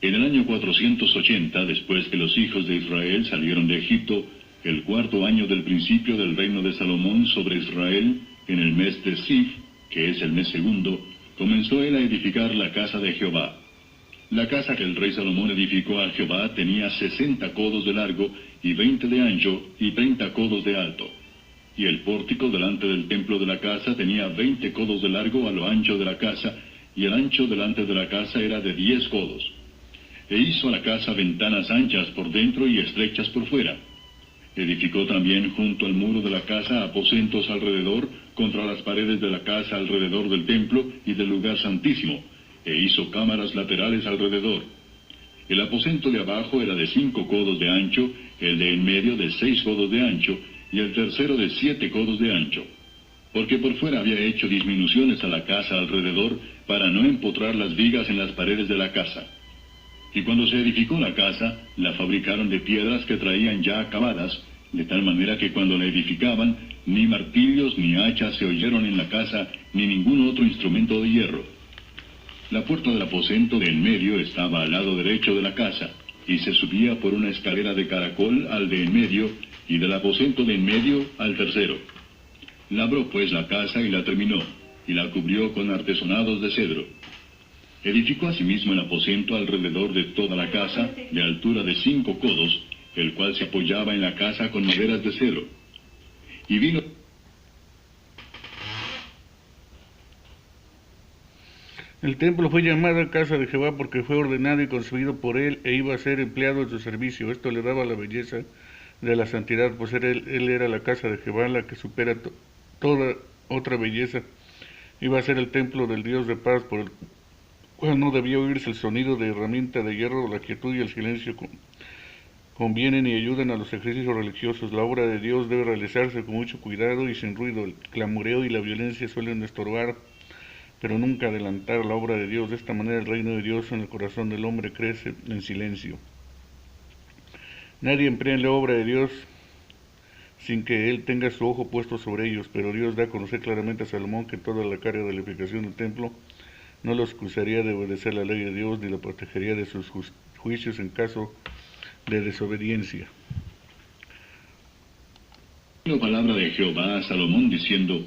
En el año 480, después que los hijos de Israel salieron de Egipto, el cuarto año del principio del reino de Salomón sobre Israel, en el mes de Sif, que es el mes segundo, comenzó él a edificar la casa de Jehová. La casa que el rey Salomón edificó a Jehová tenía 60 codos de largo, y 20 de ancho, y 30 codos de alto. Y el pórtico delante del templo de la casa tenía 20 codos de largo a lo ancho de la casa, y el ancho delante de la casa era de 10 codos. E hizo a la casa ventanas anchas por dentro y estrechas por fuera. Edificó también junto al muro de la casa aposentos alrededor, contra las paredes de la casa alrededor del templo y del lugar santísimo, e hizo cámaras laterales alrededor. El aposento de abajo era de 5 codos de ancho, el de en medio de 6 codos de ancho, y el tercero de 7 codos de ancho. Porque por fuera había hecho disminuciones a la casa alrededor, para no empotrar las vigas en las paredes de la casa. Y cuando se edificó la casa, la fabricaron de piedras que traían ya acabadas, de tal manera que cuando la edificaban, ni martillos ni hachas se oyeron en la casa, ni ningún otro instrumento de hierro. La puerta del aposento de en medio estaba al lado derecho de la casa, y se subía por una escalera de caracol al de en medio, y del aposento de en medio al tercero. Labró pues la casa y la terminó, y la cubrió con artesonados de cedro. Edificó asimismo el aposento alrededor de toda la casa, de altura de 5 codos, el cual se apoyaba en la casa con maderas de cedro. Y vino... El templo fue llamado Casa de Jehová porque fue ordenado y construido por él e iba a ser empleado en su servicio. Esto le daba la belleza de la santidad, pues él era la casa de Jehová, la que supera toda otra belleza. Iba a ser el templo del Dios de paz, por el cual no debía oírse el sonido de herramienta de hierro. La quietud y el silencio convienen y ayudan a los ejercicios religiosos. La obra de Dios debe realizarse con mucho cuidado y sin ruido. El clamoreo y la violencia suelen estorbar, pero nunca adelantar la obra de Dios. De esta manera el reino de Dios en el corazón del hombre crece en silencio. Nadie emplea en la obra de Dios sin que él tenga su ojo puesto sobre ellos, pero Dios da a conocer claramente a Salomón que toda la carga de la edificación del templo no lo excusaría de obedecer la ley de Dios, ni lo protegería de sus juicios en caso de desobediencia. La palabra de Jehová a Salomón diciendo: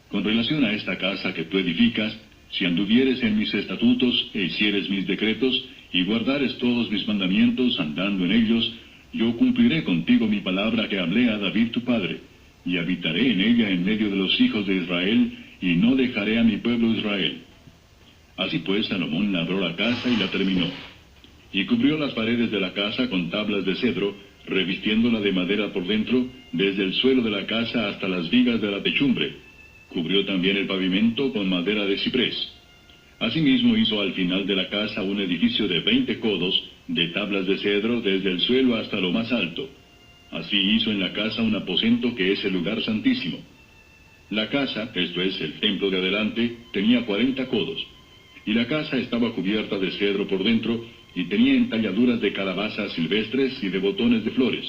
con relación a esta casa que tú edificas, si anduvieres en mis estatutos e hicieres mis decretos, y guardares todos mis mandamientos andando en ellos, yo cumpliré contigo mi palabra que hablé a David tu padre, y habitaré en ella en medio de los hijos de Israel, y no dejaré a mi pueblo Israel. Así pues Salomón labró la casa y la terminó. Y cubrió las paredes de la casa con tablas de cedro, revistiéndola de madera por dentro, desde el suelo de la casa hasta las vigas de la techumbre. Cubrió también el pavimento con madera de ciprés. Asimismo hizo al final de la casa un edificio de 20 codos, de tablas de cedro desde el suelo hasta lo más alto. Así hizo en la casa un aposento que es el lugar santísimo. La casa, esto es, el templo de adelante, tenía 40 codos. Y la casa estaba cubierta de cedro por dentro, y tenía entalladuras de calabazas silvestres y de botones de flores.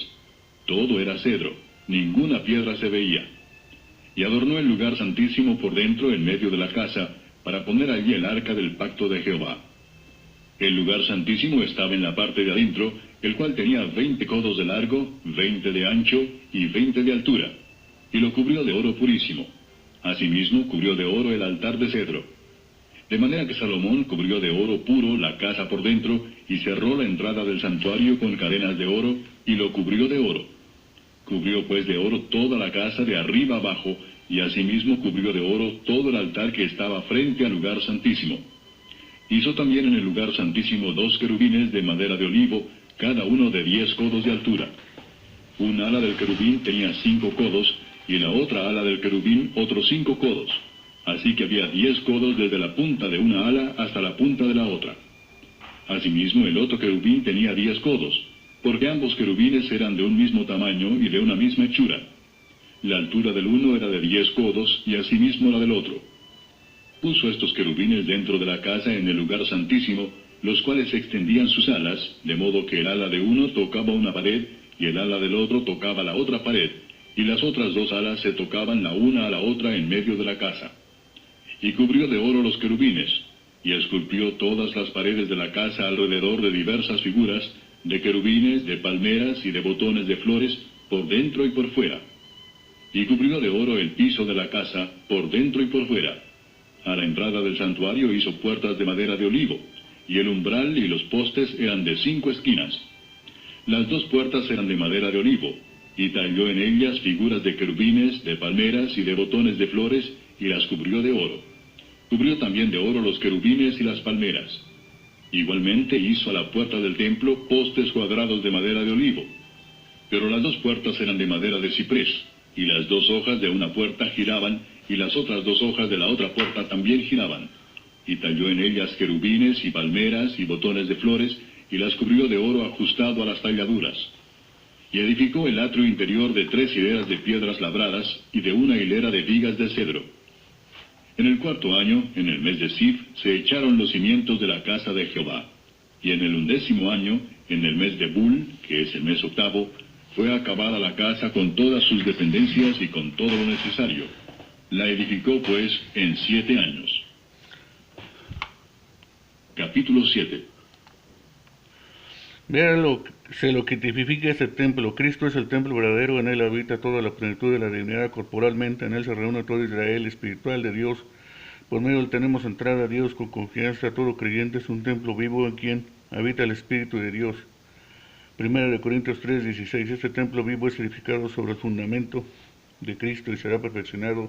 Todo era cedro, ninguna piedra se veía. Y adornó el lugar santísimo por dentro en medio de la casa, para poner allí el arca del pacto de Jehová. El lugar santísimo estaba en la parte de adentro, el cual tenía 20 codos de largo, 20 de ancho y 20 de altura, y lo cubrió de oro purísimo. Asimismo cubrió de oro el altar de cedro. De manera que Salomón cubrió de oro puro la casa por dentro, y cerró la entrada del santuario con cadenas de oro, y lo cubrió de oro. Cubrió pues de oro toda la casa de arriba abajo, y asimismo cubrió de oro todo el altar que estaba frente al lugar santísimo. Hizo también en el lugar santísimo 2 querubines de madera de olivo, cada uno de 10 codos de altura. Un ala del querubín tenía 5 codos, y la otra ala del querubín otros 5 codos. Así que había 10 codos desde la punta de una ala hasta la punta de la otra. Asimismo el otro querubín tenía 10 codos, porque ambos querubines eran de un mismo tamaño y de una misma hechura. La altura del uno era de 10 codos, y asimismo la del otro. Puso estos querubines dentro de la casa en el lugar santísimo, los cuales extendían sus alas, de modo que el ala de uno tocaba una pared, y el ala del otro tocaba la otra pared, y las otras 2 alas se tocaban la una a la otra en medio de la casa. Y cubrió de oro los querubines. y esculpió todas las paredes de la casa alrededor de diversas figuras, de querubines, de palmeras y de botones de flores, por dentro y por fuera. Y cubrió de oro el piso de la casa, por dentro y por fuera. A la entrada del santuario hizo puertas de madera de olivo, y el umbral y los postes eran de 5 esquinas. Las 2 puertas eran de madera de olivo, y talló en ellas figuras de querubines, de palmeras y de botones de flores, y las cubrió de oro. Cubrió también de oro los querubines y las palmeras. Igualmente hizo a la puerta del templo postes cuadrados de madera de olivo. Pero las 2 puertas eran de madera de ciprés, y las 2 hojas de una puerta giraban, y las otras 2 hojas de la otra puerta también giraban. Y talló en ellas querubines y palmeras y botones de flores, y las cubrió de oro ajustado a las talladuras. Y edificó el atrio interior de 3 hileras de piedras labradas, y de 1 hilera de vigas de cedro. En el 4º año, en el mes de Sif, se echaron los cimientos de la casa de Jehová. Y en el 11º año, en el mes de Bul, que es el mes 8º, fue acabada la casa con todas sus dependencias y con todo lo necesario. La edificó, pues, en 7 años. Capítulo 7. Se lo que tipifica este templo. Cristo es el templo verdadero, en él habita toda la plenitud de la divinidad corporalmente, en él se reúne todo Israel espiritual de Dios. Por medio de él tenemos entrada a Dios con confianza. Todo creyente es un templo vivo en quien habita el Espíritu de Dios. 1 Corintios 3:16. Este templo vivo es edificado sobre el fundamento de Cristo y será perfeccionado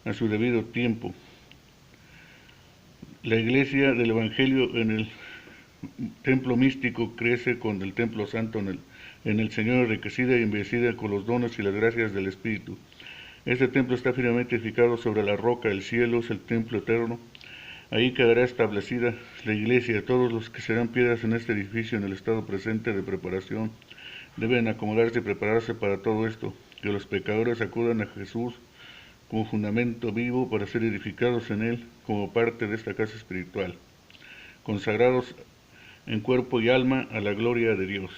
a su debido tiempo. La iglesia del Evangelio en el templo místico crece con el templo santo en el Señor, enriquecida y embellecida con los dones y las gracias del Espíritu. Este templo está firmemente edificado sobre la roca. El cielo es el templo eterno. Ahí quedará establecida la iglesia. Todos los que serán piedras en este edificio en el estado presente de preparación deben acomodarse y prepararse para todo esto, que los pecadores acudan a Jesús como fundamento vivo para ser edificados en él como parte de esta casa espiritual, consagrados en cuerpo y alma a la gloria de Dios.